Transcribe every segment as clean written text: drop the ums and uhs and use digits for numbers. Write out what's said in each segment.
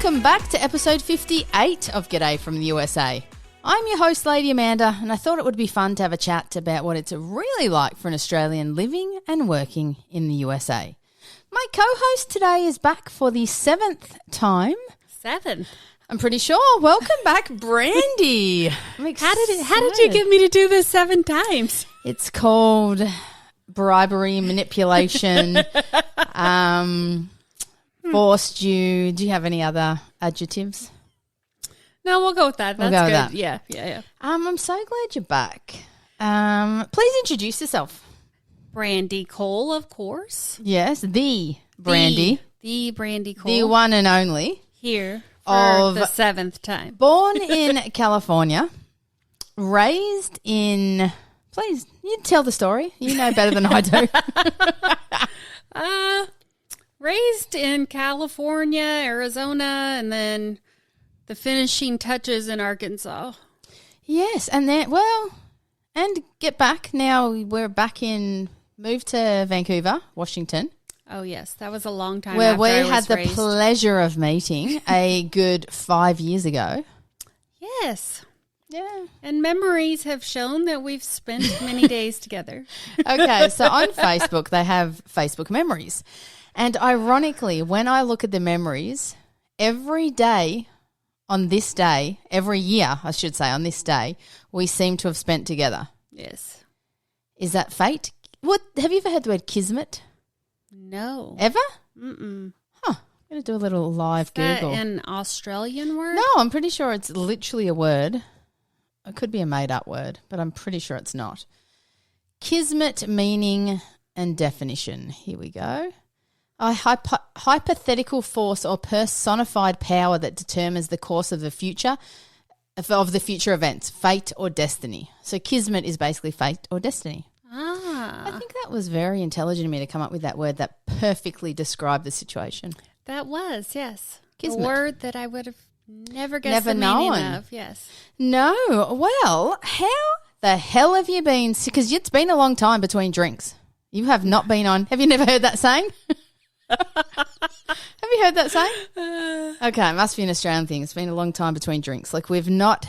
Welcome back to episode 58 of G'day from the USA. I'm your host, Lady Amanda, and I thought it would be fun to have a chat about what it's really like for an Australian living and working in the USA. My co-host today is back for the 7th time. 7th? I'm pretty sure. Welcome back, Brandie. How did you get me to do this 7 times? It's called bribery, manipulation, forced you. Do you have any other adjectives? No, we'll go with that. That's we'll go good. With that. Yeah. I'm so glad you're back. Please introduce yourself. Brandie Cole, of course. Yes, the Brandie. The Brandie Cole. The one and only. Here for the 7th time. Born in California, raised in... Please, you tell the story. You know better than I do. Raised in California, Arizona, and then the finishing touches in Arkansas. Yes, and then, and get back. Now we're back moved to Vancouver, Washington. Oh, yes. That was a long time where after we I was had the raised. pleasure of meeting a good 5 years ago. Yes. Yeah. And memories have shown that we've spent many days together. Okay, so on Facebook, they have Facebook memories. And ironically, when I look at the memories, every day on this day, every year, I should say, on this day, we seem to have spent together. Yes. Is that fate? What have you ever heard the word kismet? No. Ever? Mm-mm. Huh. I'm going to do a little live Google. Is that an Australian word? No, I'm pretty sure it's literally a word. It could be a made-up word, but I'm pretty sure it's not. Kismet meaning and definition. Here we go. A hypothetical force or personified power that determines the course of the future events, fate or destiny. So kismet is basically fate or destiny. I think that was very intelligent of me to come up with that word that perfectly described the situation. That was, yes. Kismet. A word that I would have never guessed the known. meaning of, yes. No. Well, how the hell have you been? Because it's been a long time between drinks. You have not been on. Have you never heard that saying? Have you heard that saying? Okay, it must be an Australian thing. It's been a long time between drinks. Like we've not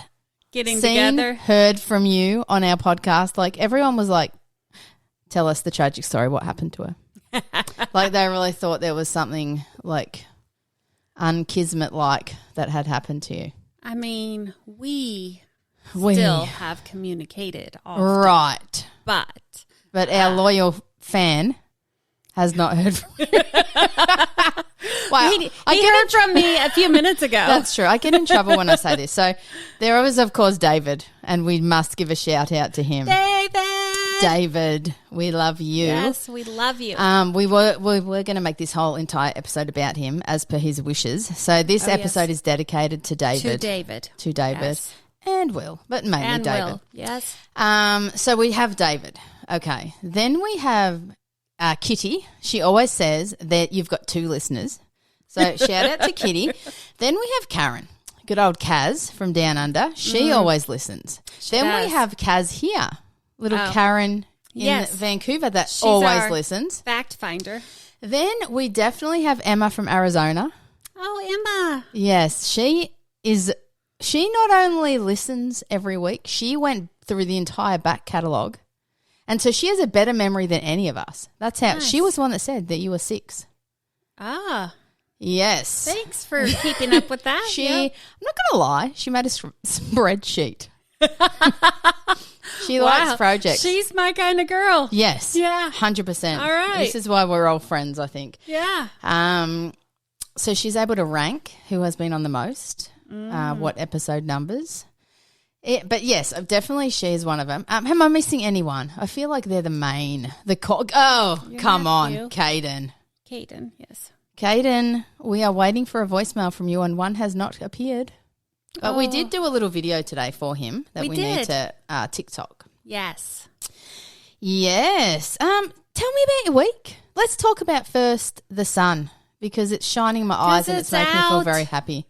heard from you on our podcast. Like everyone was like, tell us the tragic story. What happened to her? Like they really thought there was something like unkismet-like that had happened to you. I mean, we still have communicated often. Right. But our loyal fan has not heard from you. Wow. He heard from me a few minutes ago. That's true. I get in trouble when I say this. So there was, of course, David, and we must give a shout out to him. David, we love you. Yes, we love you. We were going to make this whole entire episode about him as per his wishes. So this episode is dedicated to David. To David. Yes. And Will, but mainly David. Will. Yes. So we have David. Okay. Then we have Kitty. She always says that you've got 2 listeners. So shout out to Kitty. Then we have Karen. Good old Kaz from Down Under. She always listens. We have Kaz here. Little Karen in Vancouver that she's always listens. Fact finder. Then we definitely have Emma from Arizona. Oh, Emma. Yes, she not only listens every week, she went through the entire back catalogue. And so she has a better memory than any of us. That's how she was the one that said that you were 6. Ah. Yes. Thanks for keeping up with that. I'm not going to lie, she made a spreadsheet. She likes projects. She's my kind of girl. Yes. Yeah. 100%. All right. This is why we're all friends, I think. Yeah. So she's able to rank who has been on the most, what episode numbers. But yes, definitely she's one of them. Am I missing anyone? I feel like they're the main. Come on, Caden. Caden, yes. Caden, we are waiting for a voicemail from you and one has not appeared. But we did do a little video today for him that we need to TikTok. Yes. Yes. Tell me about your week. Let's talk about first the sun because it's shining in my eyes and it's making me feel very happy.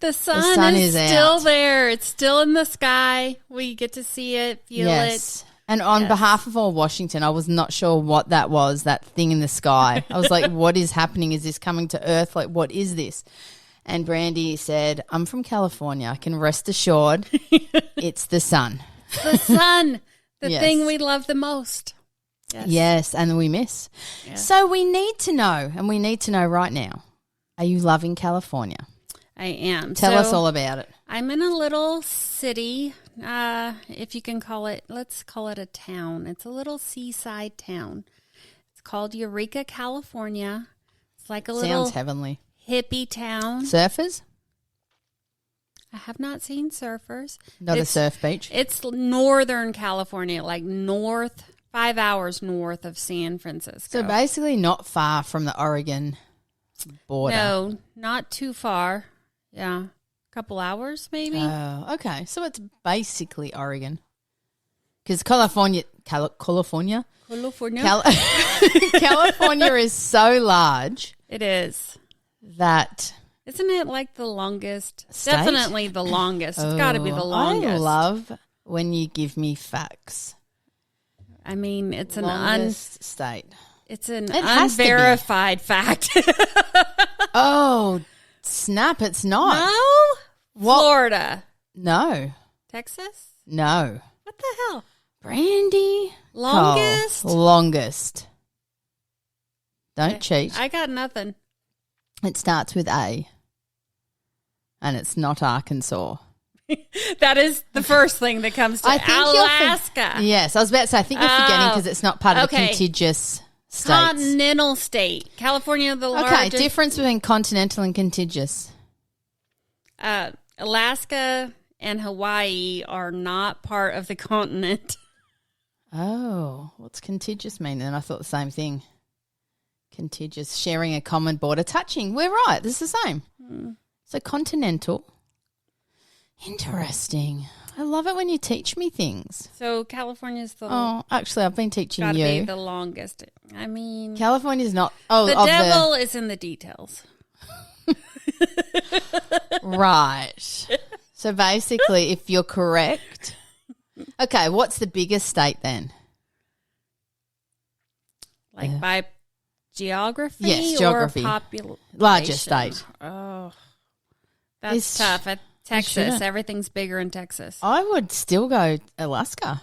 The sun is still there. It's still in the sky. We get to see it, feel it. And on behalf of all Washington, I was not sure what that was, that thing in the sky. I was like, what is happening? Is this coming to Earth? Like, what is this? And Brandie said, I'm from California. I can rest assured it's the sun. The sun, the Yes. thing we love the most. Yes, and we miss. Yes. So we need to know, and we need to know right now, are you loving California? I am. Tell us all about it. I'm in a little city, if you can call it, let's call it a town. It's a little seaside town. It's called Eureka, California. It's like a little Sounds heavenly. hippie town. Surfers? I have not seen surfers. Not a surf beach? It's northern California, like 5 hours north of San Francisco. So basically not far from the Oregon border. No, not too far. Yeah, a couple hours maybe. Oh, okay. So it's basically Oregon. Because California, California. California is so large It is. that Isn't it like the longest? State? Definitely the longest. It's got to be the longest. I love when you give me facts. I mean, it's Longest state. it's an It has to be. unverified fact. Oh, snap, it's not. No? What? Florida. No. Texas? No. What the hell? Brandie. Longest? Cole. Longest. Don't cheat. I got nothing. It starts with A. And it's not Arkansas. That is the first thing that comes to I think you're Alaska. Yes, I was about to say, I think you're forgetting because it's not part of the okay. contiguous states. Continental state. California, the Okay, largest. difference between continental and contiguous. Alaska and Hawaii are not part of the continent. Oh, what's contiguous mean then? I thought the same thing. Contiguous, sharing a common border, touching. We're right, it's the same. So continental. Interesting. I love it when you teach me things. So California's the Oh, actually, I've been teaching gotta you. be the longest. I mean, California's not. Oh, the of devil is in the details. Right. So basically, if you're correct, okay, what's the biggest state then? Like by geography? Yes, geography. Or population? Largest state. Oh, that's It's- tough. At Texas, shouldn't. everything's bigger in Texas. I would still go Alaska.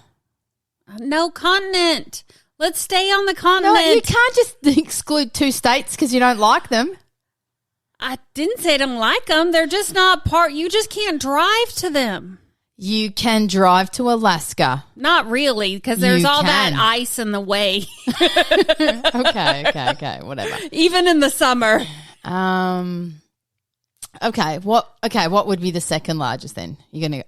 No continent. Let's stay on the No, continent. you can't just exclude two states because you don't like them. I didn't say I don't like them. They're just not part. You just can't drive to them. You can drive to Alaska. Not really, because there's You all that can. ice in the way, Okay, whatever. even in the summer. Okay, what would be the second largest then?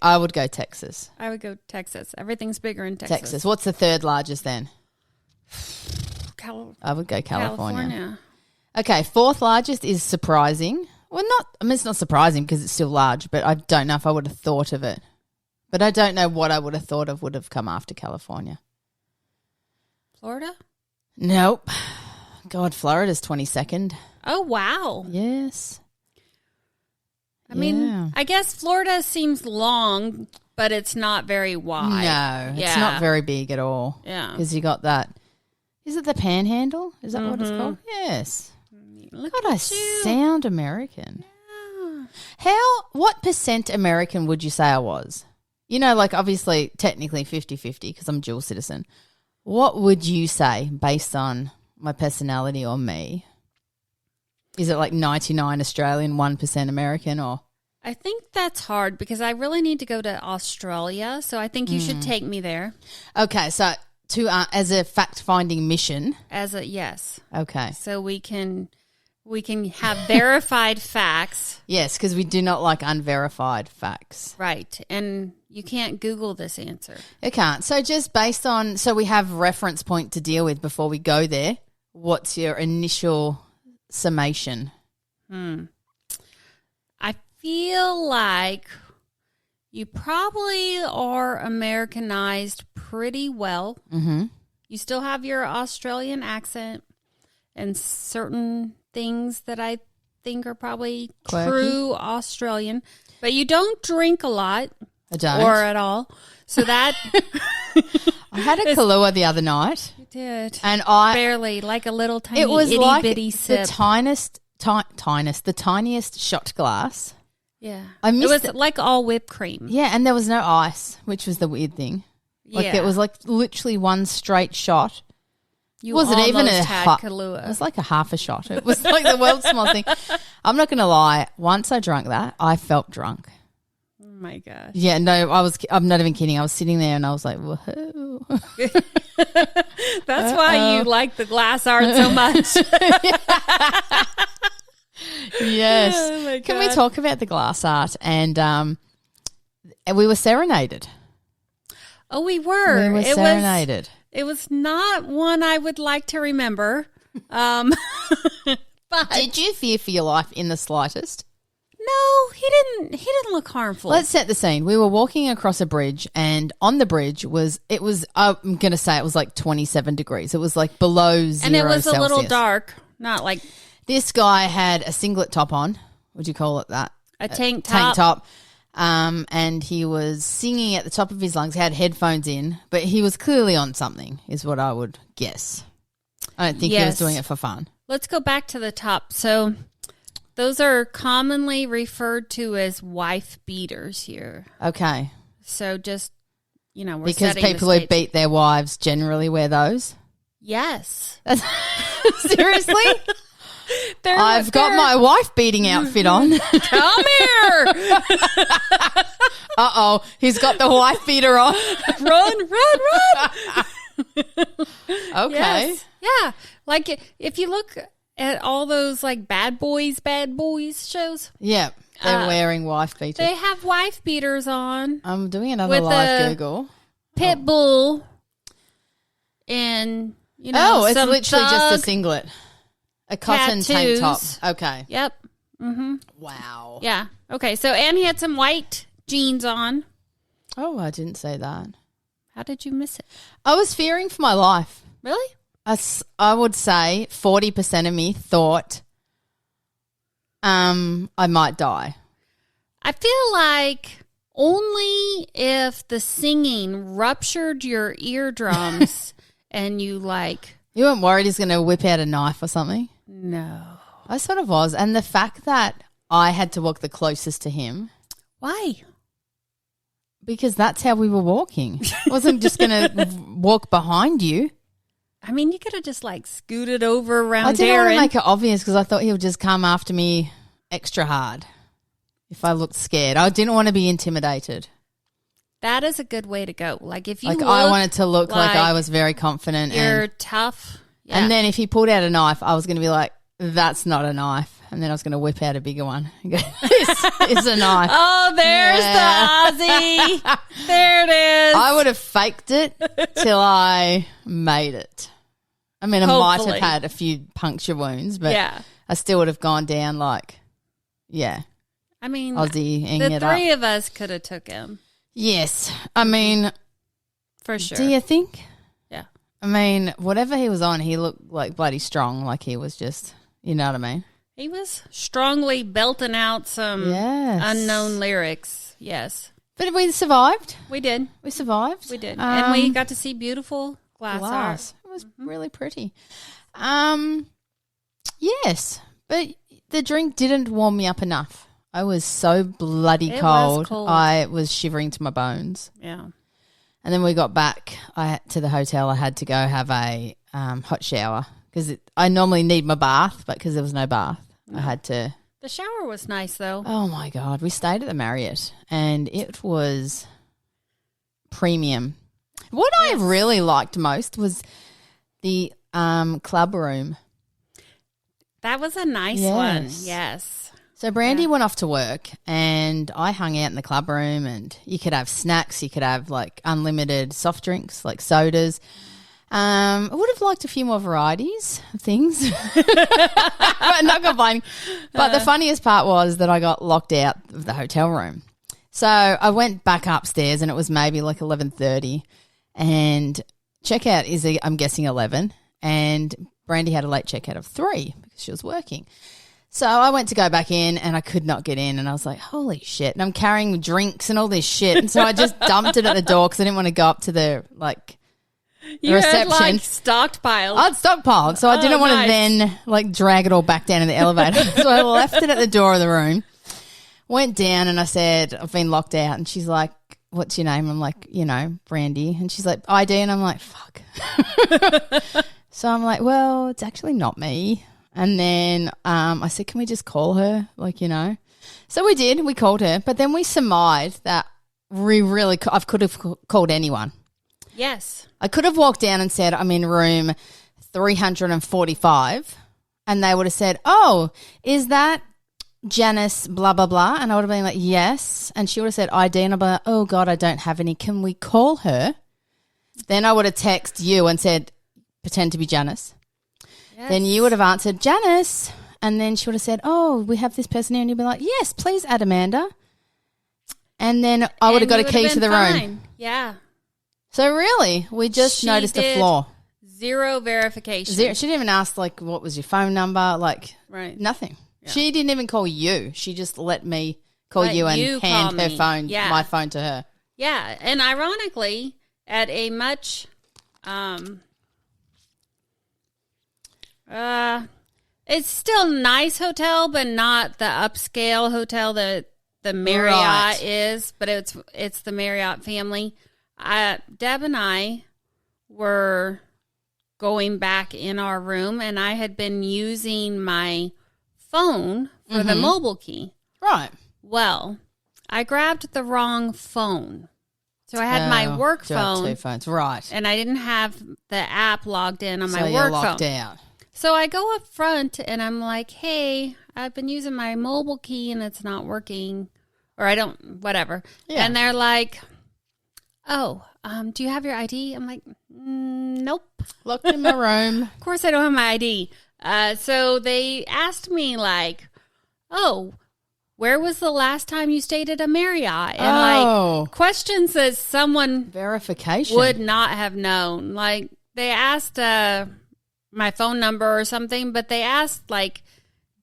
I would go Texas. I would go Texas. Everything's bigger in Texas. Texas. What's the third largest then? I would go California. California. Okay, fourth largest is surprising. Well, it's not surprising because it's still large, but I don't know if I would have thought of it. But I don't know what I would have thought of would have come after California. Florida? Nope. God, Florida's 22nd. Oh, wow. Yes. I mean, I guess Florida seems long, but it's not very wide. No, it's Yeah. not very big at all. Yeah. Because you got that. Is it the Panhandle? Is that what it's called? Yes. Look God, I at you. sound American. What percent American would you say I was? You know, like obviously, technically 50-50 because I'm dual citizen. What would you say based on my personality or me? Is it like 99 Australian, 1% American or? I think that's hard because I really need to go to Australia, so I think you should take me there Okay, so as a fact-finding mission. yes. Okay. So we can have verified facts. Yes, because we do not like unverified facts. Right. And you can't Google this answer. It can't. So just based on, so we have reference point to deal with before we go there. What's your initial summation? I feel like you probably are Americanized pretty well. Mm-hmm. You still have your Australian accent and certain things that I think are probably Quirky. true Australian, but you don't drink a lot I don't. or at all. So that I had a Kahlua the other night, you did and barely, like a little tiny it was itty like bitty the sip. tiniest the tiniest shot glass. Yeah. I missed it. Was like all whipped cream. Yeah, and there was no ice, which was the weird thing. Like it was like literally one straight shot. You was it even a had Kahlua. It was like a half a shot. It was like the world's smallest thing. I'm not going to lie. Once I drank that, I felt drunk. Oh my gosh. Yeah, no, I'm not even kidding. I was sitting there and I was like, whoa. That's why you like the glass art so much. Yes. Oh my Can we God. talk about the glass art? And we were serenaded. Oh, we were. We were serenaded. It was not one I would like to remember. But Did you fear for your life in the slightest? no, he didn't look harmful. Let's set the scene. We were walking across a bridge, and on the bridge I'm going to say it was like 27 degrees. It was like below 0 and it was Celsius. a little dark, not like This guy had a singlet top on. Would you call it that? a tank top. Tank top. And he was singing at the top of his lungs. He had headphones in, but he was clearly on something, is what I would guess. I don't think he was Yes. doing it for fun. Let's go back to the top. So those are commonly referred to as wife beaters here. Okay. So just, we're Because setting the people who stage. beat their wives generally wear those. Yes. Seriously? They're- I've got they're- my wife beating outfit on. Come here. Uh-oh. He's got the wife beater on. Run. Okay. Yes. Yeah. Like if you look at all those like bad boys shows, Yeah. They're wearing wife beaters. they have wife beaters on, I'm doing another with live a- Google. pit bull, and It's some literally just a thug singlet. A cotton tank top. tattoos. Okay. Yep. Wow. Yeah. Okay. So and he had some white jeans on. Oh, I didn't say that. How did you miss it? I was fearing for my life. Really? I would say 40% of me thought I might die. I feel like only if the singing ruptured your eardrums and you like. You weren't worried he's going to whip out a knife or something? No. I sort of was. And the fact that I had to walk the closest to him, Why? because that's how we were walking. I wasn't just going to walk behind you. I mean, you could have just like scooted over around I didn't want to Darren. make it obvious because I thought he would just come after me extra hard if I looked scared. I didn't want to be intimidated. That is a good way to go. Like if you Like look I wanted to look like like I was very confident. you're And, tough. Yeah. and then if he pulled out a knife, I was going to be like, that's not a knife. And then I was going to whip out a bigger one and go, this is a knife. oh, there's the Aussie. There it is. I would have faked it till I made it. I mean, I might Hopefully. have had a few puncture wounds, but yeah. I still would have gone down like, I mean, Aussie-ing the it up. three of us could have took him Yes. I mean, for sure. do you think? Yeah. I mean, whatever he was on, he looked like bloody strong, like he was just, you know what I mean? He was strongly belting out some Yes. unknown lyrics. Yes, But we survived. we did. We survived. We did. And we got to see beautiful glass art. It was really pretty. Yes, but the drink didn't warm me up enough. I was so bloody It was cold. cold. I was shivering to my bones. Yeah. And then we got back to the hotel. I had to go have a hot shower because I normally need my bath, but because there was no bath, I had to. The shower was nice, though. Oh, my God. We stayed at the Marriott, and it was premium. What I really liked most was the club room. That was a nice one. Yes. Yes. So Brandie went off to work, and I hung out in the club room, and you could have snacks. You could have, like, unlimited soft drinks, like sodas. I would have liked a few more varieties of things, but not complaining. But the funniest part was that I got locked out of the hotel room. So I went back upstairs, and it was maybe like 11:30, and checkout is, I'm guessing, 11, and Brandie had a late checkout of 3 because she was working. So I went to go back in, and I could not get in, and I was like, holy shit. And I'm carrying drinks and all this shit, and so I just dumped it at the door because I didn't want to go up to the, like, You reception. had like stockpiled. I'd stockpiled, so I didn't want to then like drag it all back down in the elevator. So I left it at the door of the room, went down, and I said, I've been locked out. And she's like, what's your name? I'm like, Brandie. And she's like, ID. And I'm like, fuck. So I'm like, well, it's actually not me. And then I said, can we just call her? So we did. We called her. But then we surmised that I could have called anyone. Yes. I could have walked down and said, I'm in room 345. And they would have said, oh, is that Janice blah, blah, blah? And I would have been like, yes. And she would have said ID. And I'd be like, oh, God, I don't have any. Can we call her? Then I would have texted you and said, pretend to be Janice. Yes. Then you would have answered, Janice. And then she would have said, oh, we have this person here. And you'd be like, yes, please add Amanda. And then I would have got a key to the room. Yeah. So really, we just noticed a flaw. Zero verification. She didn't even ask, what was your phone number? Right. Nothing. Yeah. She didn't even call you. She just let me call you and hand her phone, my phone to her. Yeah. And ironically, at a much it's still a nice hotel, but not the upscale hotel that the Marriott is, but it's the Marriott family. Deb and I were going back in our room, and I had been using my phone for the mobile key. Right. Well, I grabbed the wrong phone. So I had my work phone. Two phones, right. And I didn't have the app logged in on my work phone. So you're locked out. So I go up front, and I'm like, hey, I've been using my mobile key, and it's not working. Or I don't, whatever. Yeah. And they're like, oh, do you have your ID? I'm like, nope. Locked in my room. Of course I don't have my ID. So they asked me oh, where was the last time you stayed at a Marriott? And questions that someone verification would not have known. They asked my phone number or something, but they asked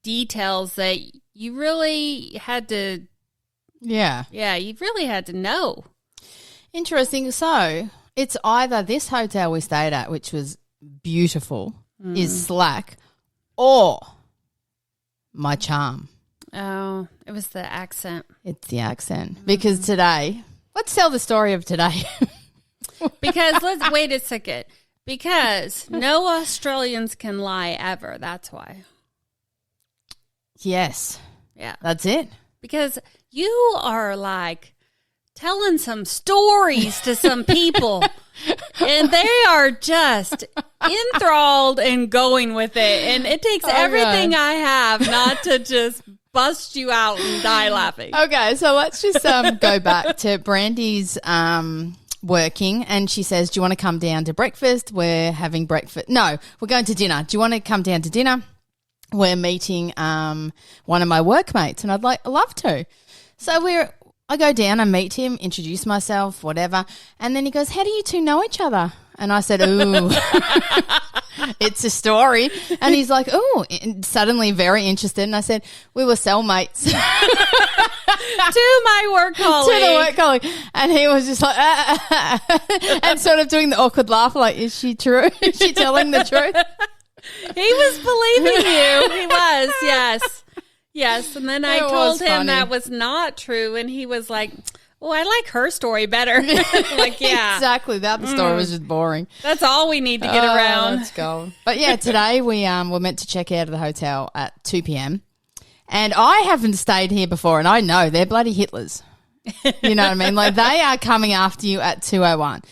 details that you really had to. Yeah, you really had to know. Interesting. So it's either this hotel we stayed at, which was beautiful, is slack, or my charm. Oh, it was the accent. It's the accent. Because today, let's tell the story of today. Because let's wait a second. Because no Australians can lie ever. That's why. Yes. Yeah. That's it. Because you are telling some stories to some people, and they are just enthralled and going with it. And it takes everything I have not to just bust you out and die laughing. Okay, so let's just go back to Brandie's working, and she says, do you want to come down to breakfast? We're having breakfast. No, we're going to dinner. Do you want to come down to dinner? We're meeting one of my workmates, and I'd love to. So I go down and meet him, introduce myself, whatever, and then he goes, how do you two know each other? And I said, ooh, it's a story. And he's like, ooh, suddenly very interested. And I said, we were cellmates. To my work colleague. To the work colleague. And he was just like, and sort of doing the awkward laugh, is she true? Is she telling the truth? He was believing you. He was, yes. Yes, and then I told him that was not true, and he was like, oh, I like her story better. Yeah. Exactly. The other story was just boring. That's all we need to get around. Let's go. But, yeah, today we were meant to check out of the hotel at 2 p.m, and I haven't stayed here before, and I know they're bloody Hitlers. You know what I mean? They are coming after you at 2:01.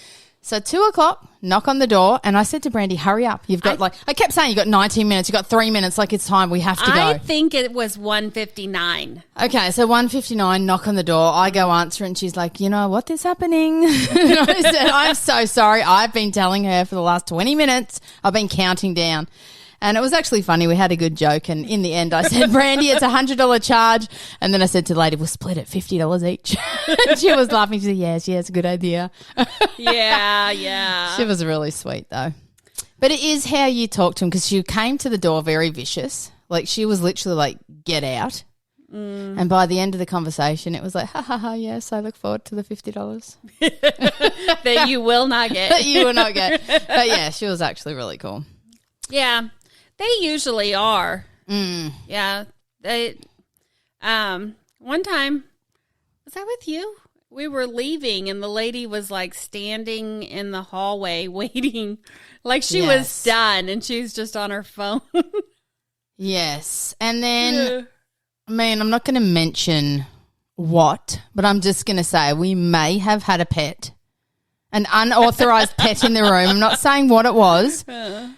So 2 o'clock, knock on the door, and I said to Brandie, hurry up. You've got I kept saying, you've got 19 minutes, you've got 3 minutes, it's time, we have to go. I think it was 1:59. Okay, so 1:59, knock on the door, I go answer, and she's like, you know what is happening? And I said, I'm so sorry, I've been telling her for the last 20 minutes, I've been counting down. And it was actually funny. We had a good joke. And in the end, I said, Brandie, it's $100 charge. And then I said to the lady, we'll split it $50 each. And she was laughing. She said, yes, it's a good idea. Yeah. She was really sweet, though. But it is how you talk to him, because she came to the door very vicious. She was literally get out. And by the end of the conversation, it was like, ha, ha, ha, yes, I look forward to the $50. That you will not get. That you will not get. But, yeah, she was actually really cool. Yeah, they usually are. Mm. Yeah. They. One time, was I with you? We were leaving, and the lady was, like, standing in the hallway waiting. Like, she was done, and she was just on her phone. Yes. And then... Man, I'm not going to mention what, but I'm just going to say we may have had a pet, an unauthorized pet in the room. I'm not saying what it was. But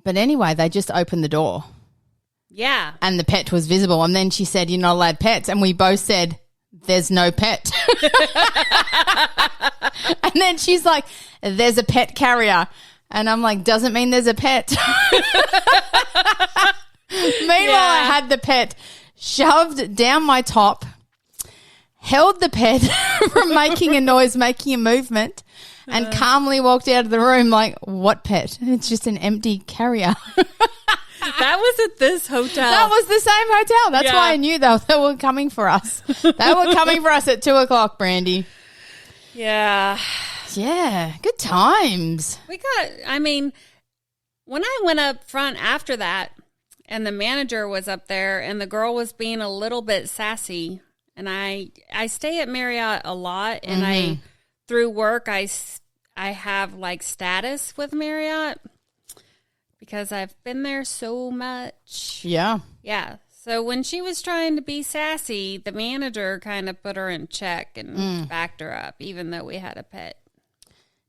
anyway, they just opened the door. Yeah. And the pet was visible. And then she said, you're not allowed pets. And we both said, there's no pet. And then she's like, there's a pet carrier. And I'm like, doesn't mean there's a pet. Meanwhile, I had the pet shoved down my top, held the pet from making a noise, making a movement, and calmly walked out of the room like, what pet? It's just an empty carrier. That was at this hotel. That was the same hotel. That's why I knew they were coming for us. They were coming for us at 2:00, Brandie. Yeah. Yeah, good times. When I went up front after that, and the manager was up there, and the girl was being a little bit sassy. And I stay at Marriott a lot, and through work, I have like status with Marriott because I've been there so much. Yeah. Yeah. So when she was trying to be sassy, the manager kind of put her in check and backed her up, even though we had a pet.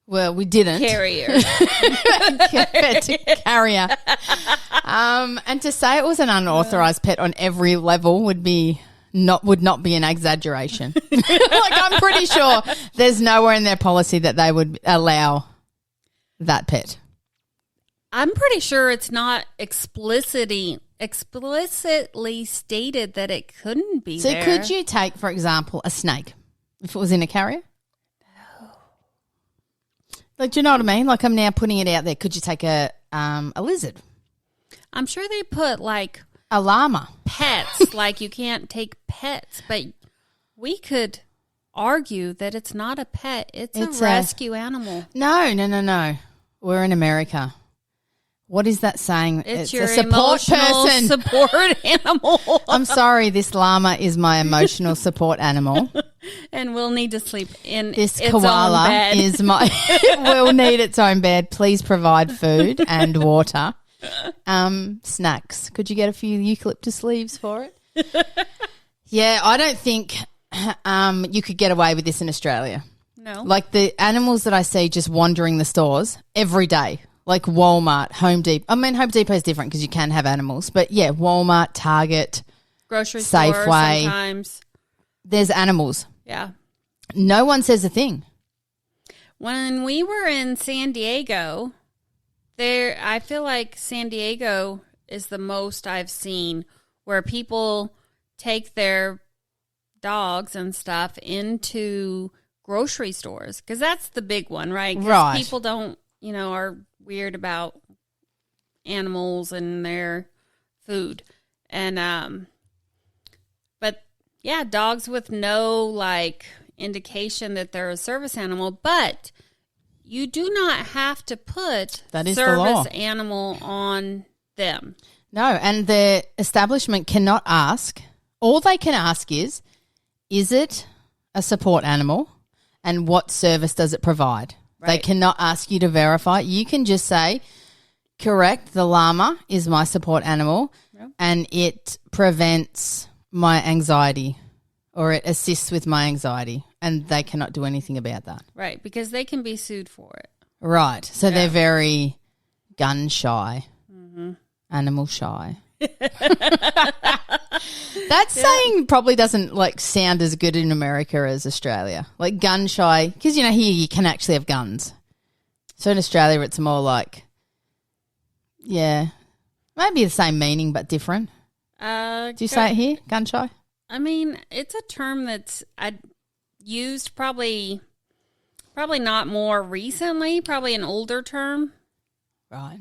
Well, we didn't. Carrier. Pet carrier. And to say it was an unauthorized pet on every level would not be an exaggeration. Like, I'm pretty sure there's nowhere in their policy that they would allow that pet. I'm pretty sure it's not explicitly stated that it couldn't be there. So could you take, for example, a snake if it was in a carrier? Like, do you know what I mean? Like, I'm now putting it out there. Could you take a lizard? I'm sure they put, like... A llama. Pets. Like, you can't take pets. But we could argue that it's not a pet. It's a rescue animal. No. We're in America. What is that saying? It's your a support person. Support animal. I'm sorry, this llama is my emotional support animal. And we'll need to sleep in this its koala own bed. It will need its own bed. Please provide food and water. Snacks. Could you get a few eucalyptus leaves for it? Yeah, I don't think you could get away with this in Australia. No. Like the animals that I see just wandering the stores every day. Like Walmart, Home Depot. I mean, Home Depot is different because you can have animals. But, yeah, Walmart, Target, grocery store, Safeway. Sometimes. There's animals. Yeah. No one says a thing. When we were in San Diego, I feel like San Diego is the most I've seen where people take their dogs and stuff into grocery stores. Because that's the big one, right? Right. People don't, are weird about animals and their food. And but yeah, dogs with no like indication that they're a service animal, but you do not have to put service animal on them. No, and the establishment cannot ask. All they can ask is it a support animal and what service does it provide? Right. They cannot ask you to verify. You can just say, correct, the llama is my support animal and it prevents my anxiety or it assists with my anxiety, and they cannot do anything about that. Right, because they can be sued for it. Right, so they're very gun shy, animal shy. That saying probably doesn't like sound as good in America as Australia. Like gun shy, because here you can actually have guns. So in Australia it's more like, maybe the same meaning but different. Do you say it here, gun shy? I mean, it's a term that's used probably not more recently, probably an older term. Right.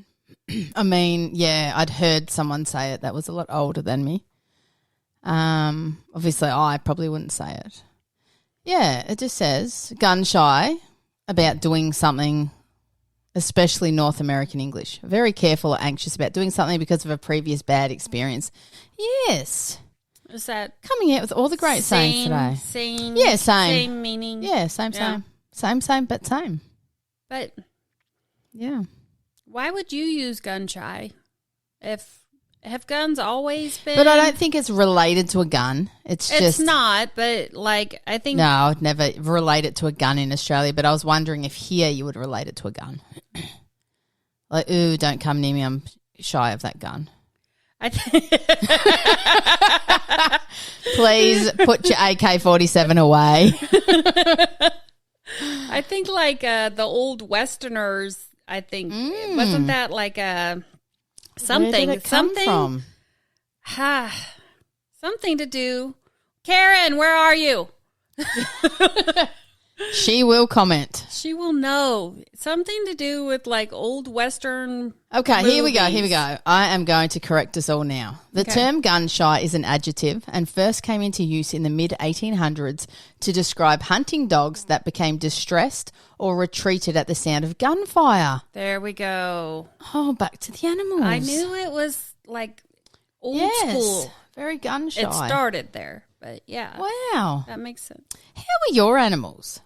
I mean, I'd heard someone say it that was a lot older than me. Obviously, I probably wouldn't say it. Yeah, it just says gun shy about doing something, especially North American English. Very careful or anxious about doing something because of a previous bad experience. Yes. Is that coming out with all the great sayings today? Same. Yeah, same. Same meaning. Yeah, same. Same, but same. But yeah. Why would you use gun shy? Have guns always been? But I don't think it's related to a gun. It's not, but like I think no, I'd never relate it to a gun in Australia. But I was wondering if here you would relate it to a gun. Like, ooh, don't come near me. I'm shy of that gun. Please put your AK-47 away. I think like the old Westerners. I think wasn't that like a something? Where did it come from? Something to do. Karen, where are you? She will comment. She will know. Something to do with like old Western. Okay, movies. Here we go. I am going to correct us all now. The term gun shy is an adjective and first came into use in the mid-1800s to describe hunting dogs that became distressed or retreated at the sound of gunfire. There we go. Oh, back to the animals. I knew it was like old school. Very gun shy. It started there, but yeah. Wow. That makes sense. How are your animals?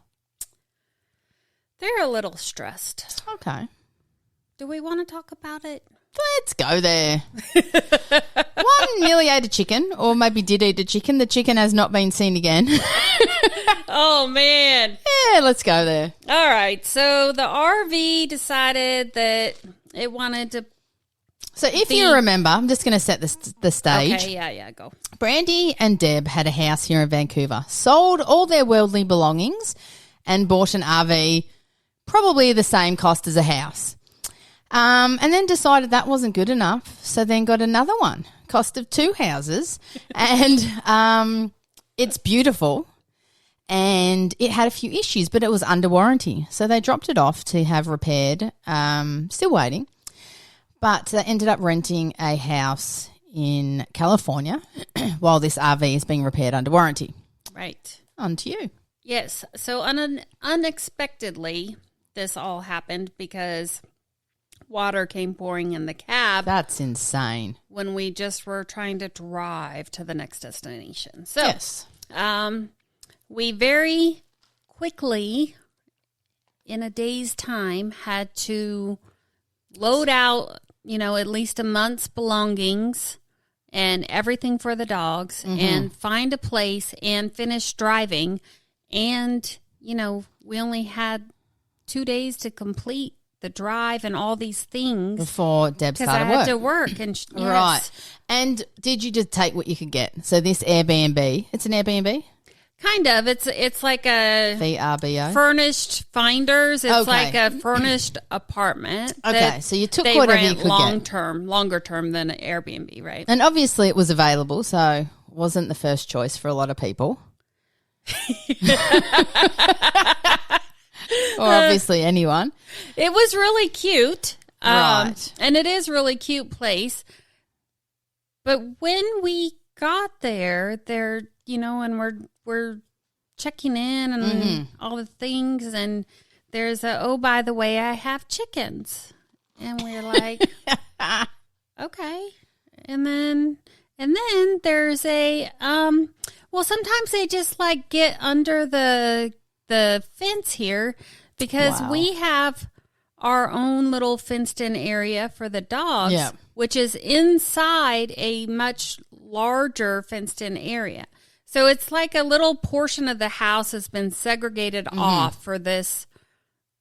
They're a little stressed. Okay. Do we want to talk about it? Let's go there. One nearly ate a chicken, or maybe did eat a chicken. The chicken has not been seen again. Oh, man. Yeah, let's go there. All right. So the RV decided that it wanted to. So if you remember, I'm just going to set the stage. Okay, yeah, go. Brandie and Deb had a house here in Vancouver, sold all their worldly belongings and bought an RV, probably the same cost as a house. And then decided that wasn't good enough, so then got another one, cost of 2 houses, and it's beautiful, and it had a few issues, but it was under warranty, so they dropped it off to have repaired, still waiting, but they ended up renting a house in California while this RV is being repaired under warranty. Right. On to you. Yes. So unexpectedly, this all happened because water came pouring in the cab. That's insane. When we just were trying to drive to the next destination. So, yes. We very quickly, in a day's time, had to load out, at least a month's belongings and everything for the dogs and find a place and finish driving. And, we only had 2 days to complete the drive and all these things before Deb started work. Because I had to work. And yes. Right. And did you just take what you could get? So this Airbnb, it's an Airbnb? Kind of. It's like a VRBO furnished finders. It's like a furnished apartment. Okay, so you took whatever you could longer term than an Airbnb, right? And obviously it was available, so wasn't the first choice for a lot of people. Or obviously anyone. It was really cute. Right. And it is really cute place. But when we got there, and we're checking in and all the things, and there's by the way, I have chickens. And we're like, okay. And then there's a sometimes they just like get under the fence here because we have our own little fenced in area for the dogs, which is inside a much larger fenced in area. So it's like a little portion of the house has been segregated off for this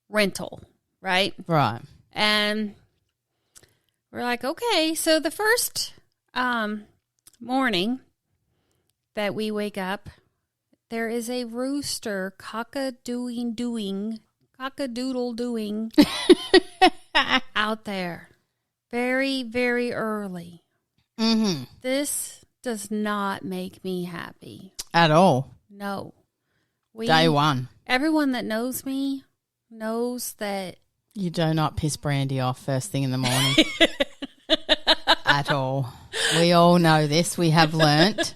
rental, right? Right. And we're like, okay. So the first morning that we wake up, there is a rooster cock-a-doodle-doing out there very, very early. Mm-hmm. This does not make me happy. At all? No. Day one. Everyone that knows me knows that. You do not piss Brandie off first thing in the morning. At all. We all know this. We have learnt.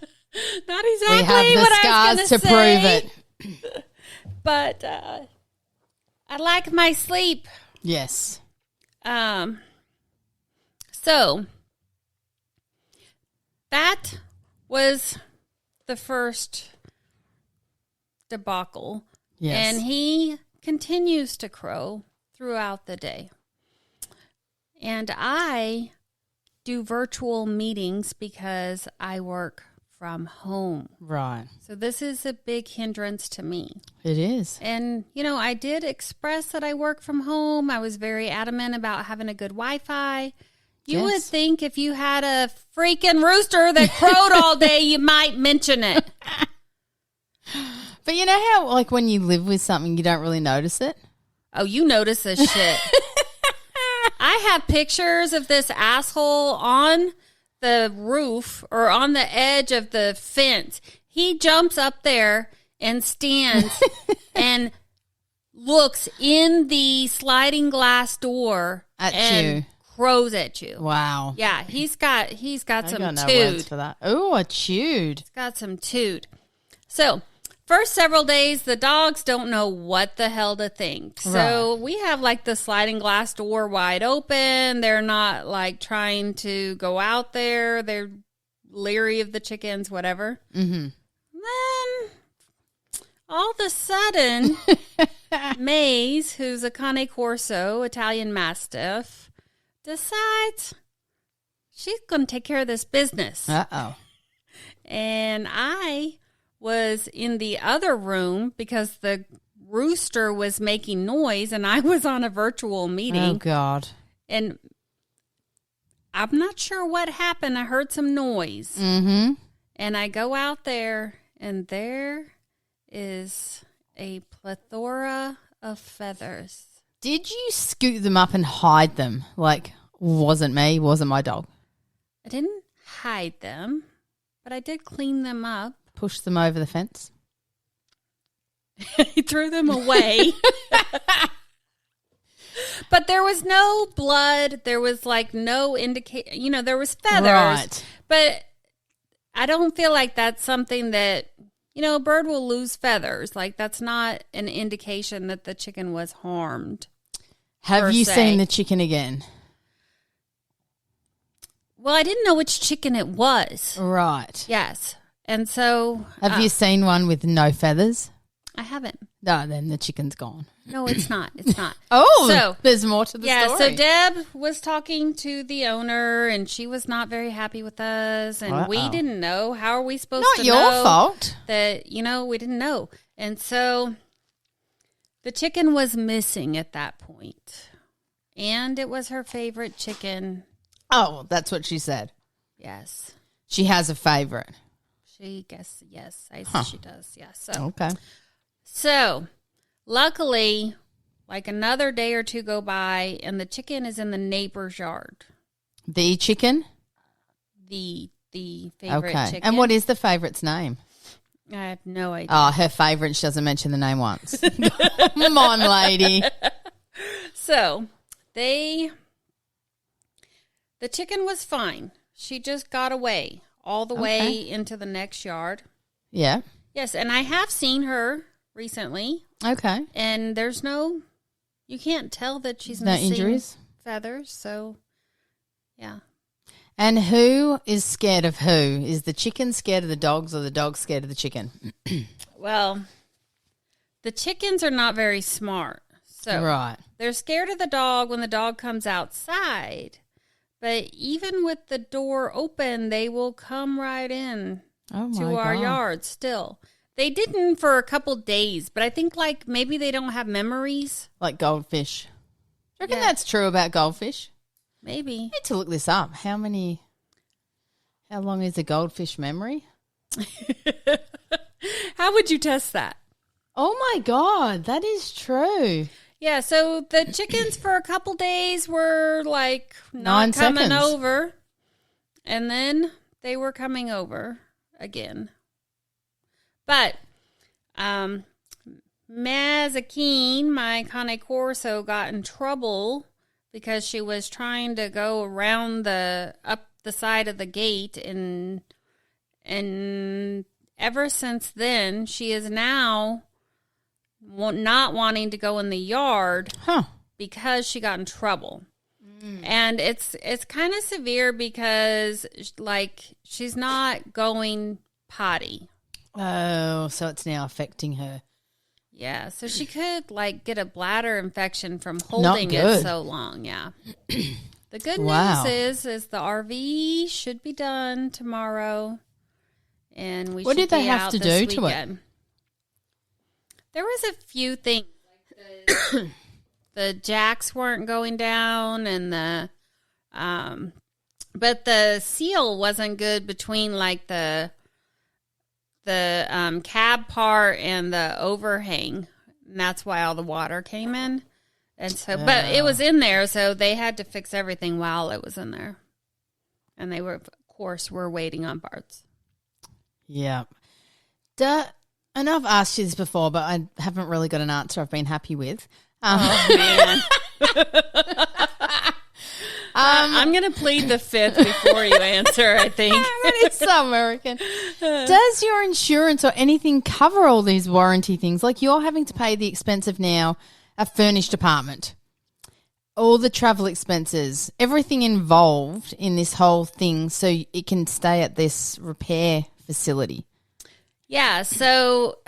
Not exactly We have the what scars I was to gonna say, prove it. but I like my sleep. Yes. So that was the first debacle. Yes. And he continues to crow throughout the day. And I do virtual meetings because I work from home. Right. So this is a big hindrance to me. It is. And, I did express that I work from home. I was very adamant about having a good Wi-Fi. You would think if you had a freaking rooster that crowed all day, you might mention it. But you know how, like, when you live with something, you don't really notice it? Oh, you notice this shit. I have pictures of this asshole on the roof or on the edge of the fence. He jumps up there and stands and looks in the sliding glass door At and you. crows at you. Wow. Yeah, he's got some I got no toot. words for that. Oh, a chewed. He's got some toot. So, first several days, the dogs don't know what the hell to think. So we have like the sliding glass door wide open. They're not like trying to go out there. They're leery of the chickens, whatever. Mm-hmm. Then all of a sudden, Maze, who's a Cane Corso, Italian Mastiff, decides she's going to take care of this business. Uh-oh. And I was in the other room because the rooster was making noise and I was on a virtual meeting. Oh, God. And I'm not sure what happened. I heard some noise. Mm-hmm. And I go out there and there is a plethora of feathers. Did you scoot them up and hide them? Like, wasn't me, wasn't my dog. I didn't hide them, but I did clean them up. Push them over the fence? He threw them away. But there was no blood. There was like no indication. There was feathers. Right. But I don't feel like that's something that, a bird will lose feathers. Like that's not an indication that the chicken was harmed. Have you seen the chicken again? Well, I didn't know which chicken it was. Right. Yes. And so... Have you seen one with no feathers? I haven't. No, then the chicken's gone. No, it's not. It's not. So there's more to the story. Yeah, so Deb was talking to the owner, and she was not very happy with us, and we didn't know. How are we supposed to know? Not your fault. That, we didn't know. And so the chicken was missing at that point, and it was her favorite chicken. Oh, that's what she said. Yes. She has a favorite. She guess, yes, she does, yes. So, okay. So, luckily, like another day or two go by, and the chicken is in the neighbor's yard. The chicken? The favorite chicken. And what is the favorite's name? I have no idea. Oh, her favorite. She doesn't mention the name once. Come on, lady. So, the chicken was fine. She just got away all the way into the next yard. Yeah. Yes, and I have seen her recently. Okay. And you can't tell that she's no missing injuries? Feathers, so yeah. And who is scared of who? Is the chicken scared of the dogs or the dog scared of the chicken? Well, the chickens are not very smart. So right. They're scared of the dog when the dog comes outside. But even with the door open, they will come right in to our yard still. They didn't for a couple days, but I think like maybe they don't have memories. Like goldfish. Do you reckon that's true about goldfish? Maybe. I need to look this up. How long is a goldfish memory? How would you test that? Oh my God, that is true. Yeah, so the chickens for a couple days were like not 9 coming seconds. over. And then they were coming over again. But Mazakine, my Cane Corso, got in trouble because she was trying to go around up the side of the gate and And ever since then, she is now not wanting to go in the yard because she got in trouble. And it's kind of severe because, like, she's not going potty. Oh, so it's now affecting her. Yeah, so she could, like, get a bladder infection from holding it so long, yeah. The good news is the RV should be done tomorrow, and we what should did they be have out to this do to weekend. it? There was a few things. Like the jacks weren't going down, and but the seal wasn't good between, like, the cab part and the overhang. And that's why all the water came in. And so, but it was in there, so they had to fix everything while it was in there. And they were, of course, waiting on parts. Yeah. And I've asked you this before, but I haven't really got an answer I've been happy with. Oh, man. I'm going to plead the fifth before you answer, I think. That is so American. Does your insurance or anything cover all these warranty things? Like, you're having to pay the expense of now a furnished apartment, all the travel expenses, everything involved in this whole thing so it can stay at this repair facility. Yeah, so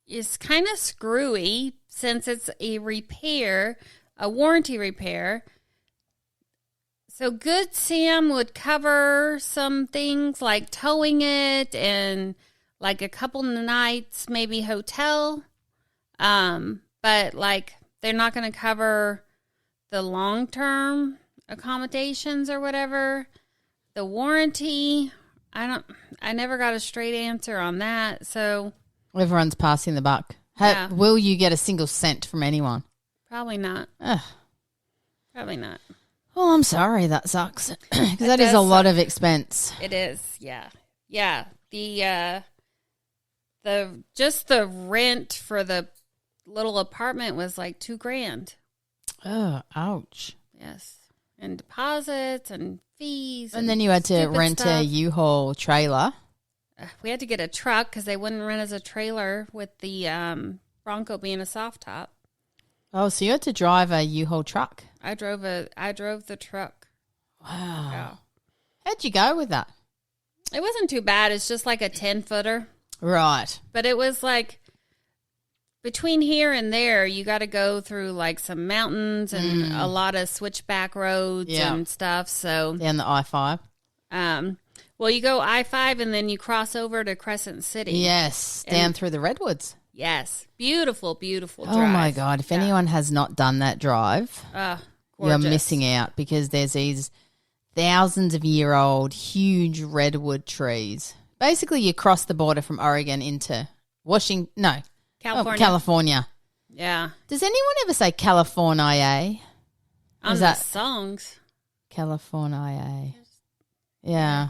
it's kind of screwy since it's a repair, a warranty repair. So Good Sam would cover some things like towing it and like a couple nights, maybe hotel. But like they're not going to cover the long-term accommodations or whatever. The warranty, I never got a straight answer on that. So everyone's passing the buck. Yeah. Will you get a single cent from anyone? Probably not. Ugh. Probably not. Well, I'm sorry. That sucks. Because that is a lot of expense. It is. Yeah. Yeah. Just the rent for the little apartment was like $2,000. Oh, ouch. Yes. And deposits and fees. And then you had to rent stuff. a U-Haul trailer. We had to get a truck because they wouldn't rent as a trailer with the Bronco being a soft top. Oh, so you had to drive a U-Haul truck. I drove the truck. Wow. Yeah. How'd you go with that? It wasn't too bad. It's just like a 10-footer. Right. But it was like between here and there, you got to go through like some mountains and a lot of switchback roads and stuff. So down the I-5. Well, you go I-5 and then you cross over to Crescent City. Yes, down through the redwoods. Yes, beautiful, beautiful drive. Oh my God! If anyone has not done that drive, you're missing out because there's these thousands of year old huge redwood trees. Basically, you cross the border from Oregon into California. Yeah. Does anyone ever say California? On the songs. California. Yeah.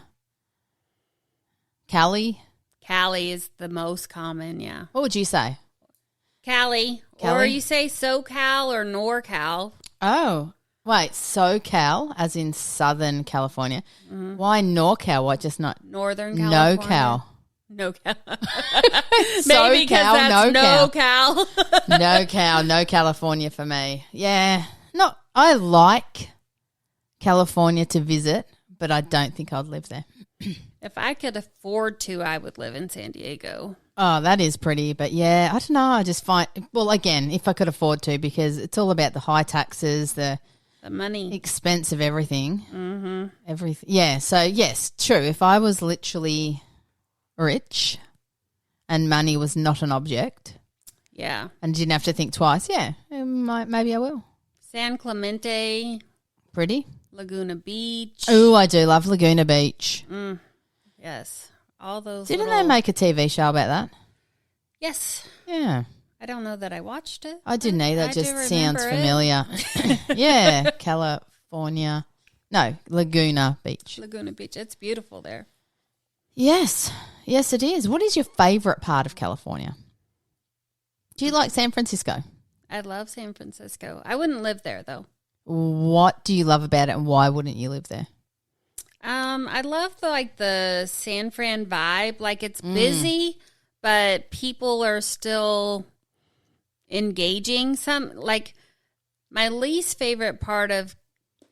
Cali? Cali is the most common, yeah. What would you say? Cali. Or you say SoCal or NorCal. Oh, wait, SoCal, as in Southern California. Mm-hmm. Why NorCal? Why just not Northern California? NoCal. Maybe because that's NoCal. NoCal, no California for me. Yeah. No, I like California to visit, but I don't think I'd live there. If I could afford to, I would live in San Diego. Oh, that is pretty. But yeah, I don't know. I just find, well, again, if I could afford to, because it's all about the high taxes, the money, expense of everything. Mm-hmm. Everything. Yeah. So yes, true. If I was literally rich and money was not an object. Yeah. And didn't have to think twice. Yeah. Maybe I will. San Clemente. Pretty. Laguna Beach. Oh, I do love Laguna Beach. Yes. All those. Didn't they make a TV show about that? Yes. Yeah. I don't know that I watched it. I didn't either. It just sounds familiar. Yeah. California. No, Laguna Beach. Laguna Beach. It's beautiful there. Yes. Yes, it is. What is your favorite part of California? Do you like San Francisco? I love San Francisco. I wouldn't live there, though. What do you love about it and why wouldn't you live there? I love the San Fran vibe. Like it's busy, but people are still engaging. My least favorite part of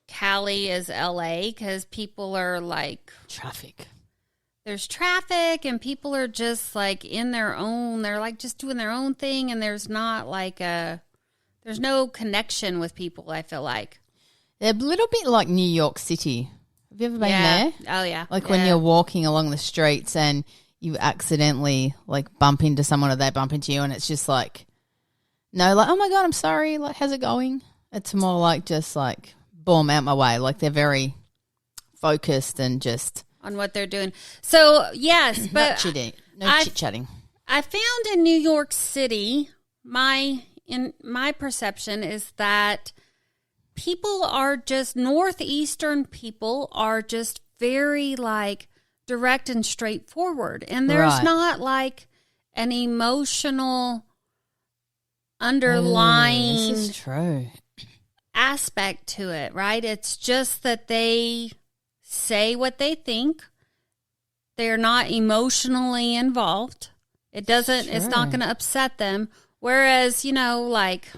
Cali is LA because people are like traffic. There's traffic and people are just like in their own. They're like just doing their own thing, and there's not like there's no connection with people. I feel like they're a little bit like New York City. Have you ever been there? Oh, yeah. Like when you're walking along the streets and you accidentally like bump into someone or they bump into you and it's just like, no, like, oh my God, I'm sorry. Like, how's it going? It's more like just like, boom, out my way. Like they're very focused and just. On what they're doing. So, yes, but. No chit-chatting. I found in New York City, my perception is that people are just, northeastern people are just very like direct and straightforward. And there's not like an emotional underlying this is true. aspect to it, right? It's just that they say what they think. They're not emotionally involved. It's not going to upset them. Whereas, like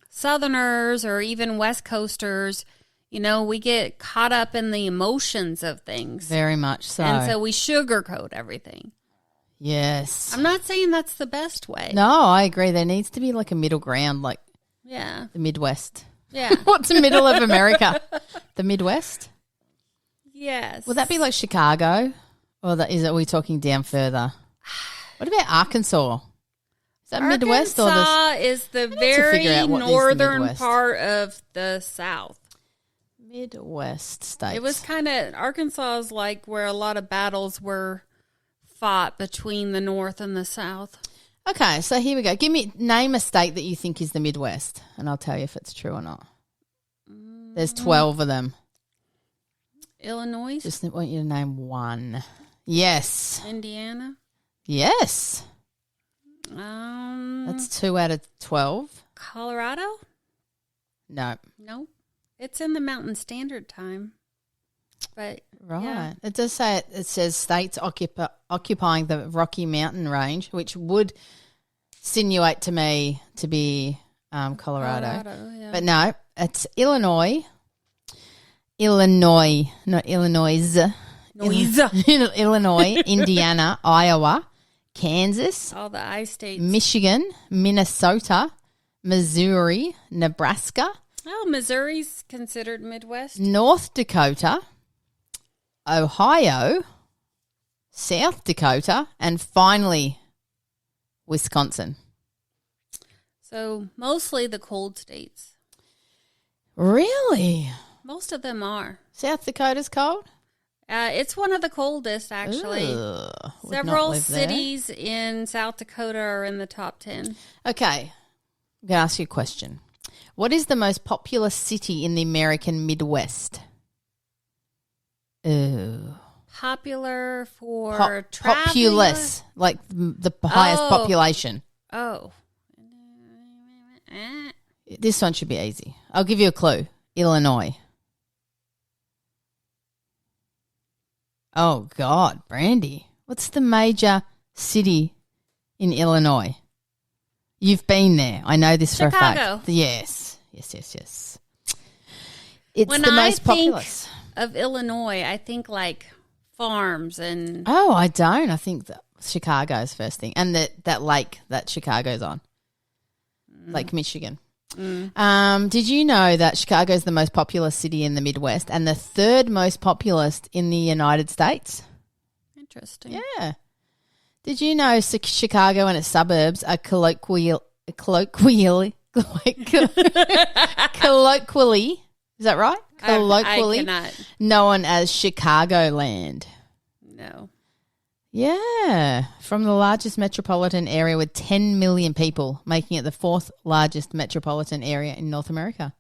Southerners or even West Coasters, we get caught up in the emotions of things. Very much so. And so we sugarcoat everything. Yes. I'm not saying that's the best way. No, I agree. There needs to be like a middle ground, like the Midwest. Yeah. What's the middle of America? The Midwest? Yes. Would that be like Chicago? Or are we talking down further? What about Arkansas? Is that Midwest or Arkansas is the very northern part of the South. Midwest states. It was kind of, Arkansas is like where a lot of battles were fought between the North and the South. Okay, so here we go. Name a state that you think is the Midwest, and I'll tell you if it's true or not. There's 12 of them. Illinois? Just want you to name one. Yes. Indiana? Yes. That's 2 out of 12. Colorado? No. No. It's in the Mountain Standard Time. But right. Yeah. It does say it says states occupying the Rocky Mountain Range, which would insinuate to me to be Colorado. Yeah. But no, it's Illinois. Illinois, not Illinois. Illinois, Indiana, Iowa, Kansas, all the I states, Michigan, Minnesota, Missouri, Nebraska. Oh, Missouri's considered Midwest. North Dakota, Ohio, South Dakota, and finally Wisconsin. So mostly the cold states. Really? Most of them are. South Dakota's cold? It's one of the coldest, actually. Several cities in South Dakota are in the top 10. Okay. I'm going to ask you a question. What is the most populous city in the American Midwest? Popular for traveling? Populous, like the highest population. Oh. This one should be easy. I'll give you a clue. Illinois. Oh, God, Brandie. What's the major city in Illinois? You've been there. I know this for a fact. Yes. It's when the most populous. Of Illinois, I think like farms and... Oh, I don't. I think that Chicago's first thing. And that lake that Chicago's on. Lake Michigan. Did you know that Chicago is the most populous city in the Midwest and the third most populous in the United States? Interesting. Yeah. Did you know Chicago and its suburbs are colloquially, is that right? Colloquially I cannot. known as Chicagoland. No. Yeah, from the largest metropolitan area with 10 million people, making it the fourth largest metropolitan area in North America.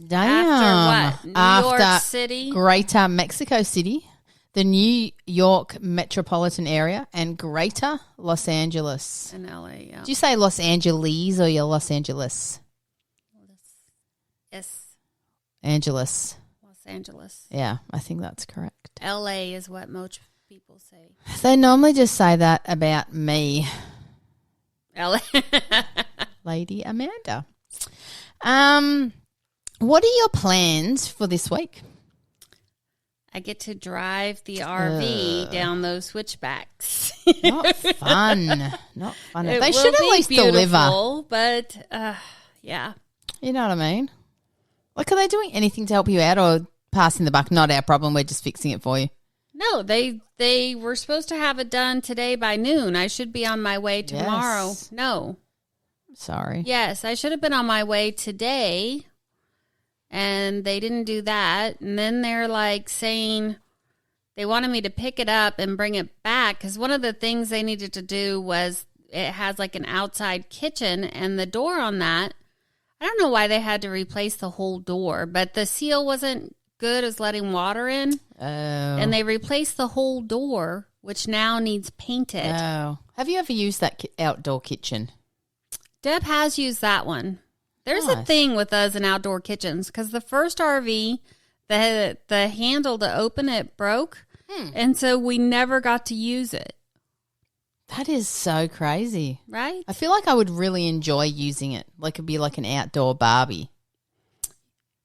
Damn. After what? New York City? Greater Mexico City, the New York metropolitan area, and Greater Los Angeles. And LA, yeah. Did you say Los Angeles or your Los Angeles? Yes. Angeles. Los Angeles. Yeah, I think that's correct. LA is what most people say. They normally just say that about me, LA. Lady Amanda. What are your plans for this week? I get to drive the RV down those switchbacks. Not fun. Not fun. It They will should at be least deliver. But, yeah. You know what I mean? Like, are they doing anything to help you out or passing the buck? Not our problem. We're just fixing it for you. No, they were supposed to have it done today by noon. I should be on my way tomorrow. Yes. No. Sorry. Yes, I should have been on my way today, and they didn't do that. And then they're like saying they wanted me to pick it up and bring it back because one of the things they needed to do was it has like an outside kitchen, and the door on that, I don't know why they had to replace the whole door, but the seal wasn't good as letting water in. Oh. And they replaced the whole door, which now needs painted. Oh. Have you ever used that outdoor kitchen? Deb has used that one. There's a thing with us in outdoor kitchens because the first RV, the handle to open it broke, and so we never got to use it. That is so crazy. Right? I feel like I would really enjoy using it. Like it'd be like an outdoor Barbie.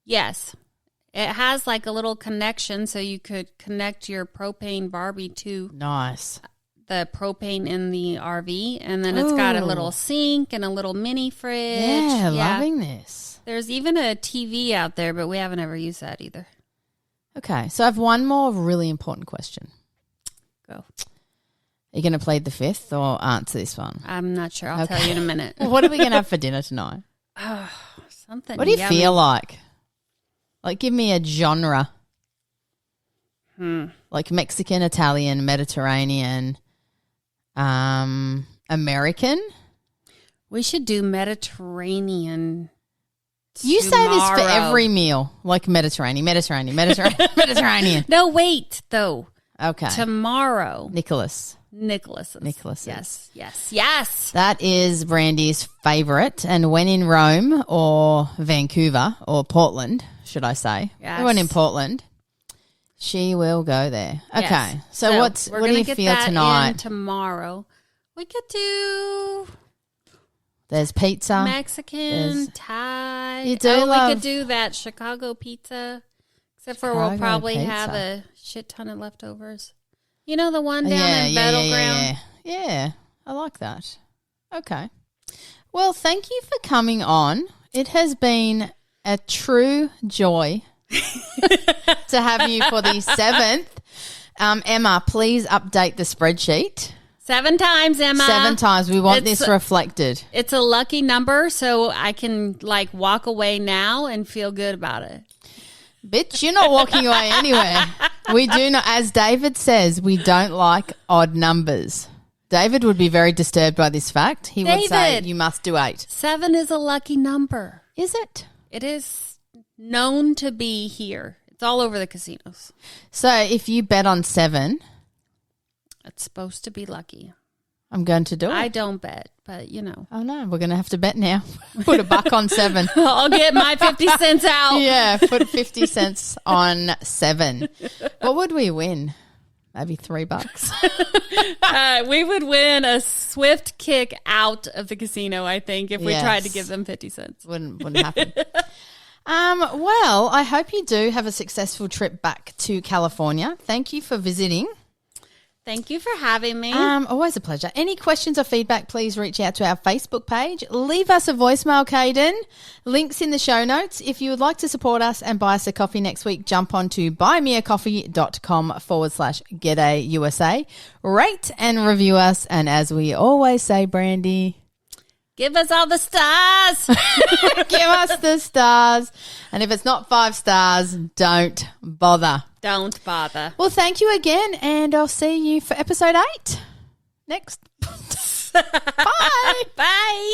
Yes. It has like a little connection so you could connect your propane Barbie to Nice. the propane in the RV, and then it's got a little sink and a little mini fridge. Yeah, loving this. There's even a TV out there, but we haven't ever used that either. Okay, so I have one more really important question. Go. Are you going to plead the fifth or answer this one? I'm not sure. I'll tell you in a minute. What are we going to have for dinner tonight? Something. What do you yummy. feel like? Like, give me a genre. Like Mexican, Italian, Mediterranean, American. We should do Mediterranean. You say this for every meal, like Mediterranean. No, wait, though. Okay. Tomorrow. Nicholas's. Yes. That is Brandie's favourite. And when in Rome or Vancouver or Portland, should I say, when in Portland, she will go there. Okay. Yes. So what do you feel tonight? Tomorrow. We could do There's pizza. Mexican, Thai. You do love we could do that Chicago pizza. Except for we'll probably have a shit ton of leftovers. You know the one down in Battleground? Yeah, I like that. Okay. Well, thank you for coming on. It has been a true joy to have you for the 7th. Emma, please update the spreadsheet. 7 times, Emma. 7 times. We want this reflected. It's a lucky number, so I can like walk away now and feel good about it. Bitch, you're not walking away anywhere. We do not, as David says, we don't like odd numbers. David would be very disturbed by this fact. He would say you must do 8. 7 is a lucky number. Is it? It is known to be here. It's all over the casinos. So if you bet on 7, it's supposed to be lucky. I'm going to do it. I don't bet, but you know. Oh no, we're going to have to bet now. Put $1 on 7. I'll get my 50 cents out. Yeah, put 50 cents on 7. What would we win? Maybe $3. We would win a swift kick out of the casino, I think, if we tried to give them 50 cents. Wouldn't happen. Well, I hope you do have a successful trip back to California. Thank you for visiting. Thank you for having me. Always a pleasure. Any questions or feedback, please reach out to our Facebook page. Leave us a voicemail, Caden. Links in the show notes. If you would like to support us and buy us a coffee next week, jump on to buymeacoffee.com/GetAUSA. Rate and review us. And as we always say, Brandie, give us all the stars. give us the stars. And if it's not 5 stars, don't bother. Don't bother. Well, thank you again, and I'll see you for episode 8 next. Bye. Bye.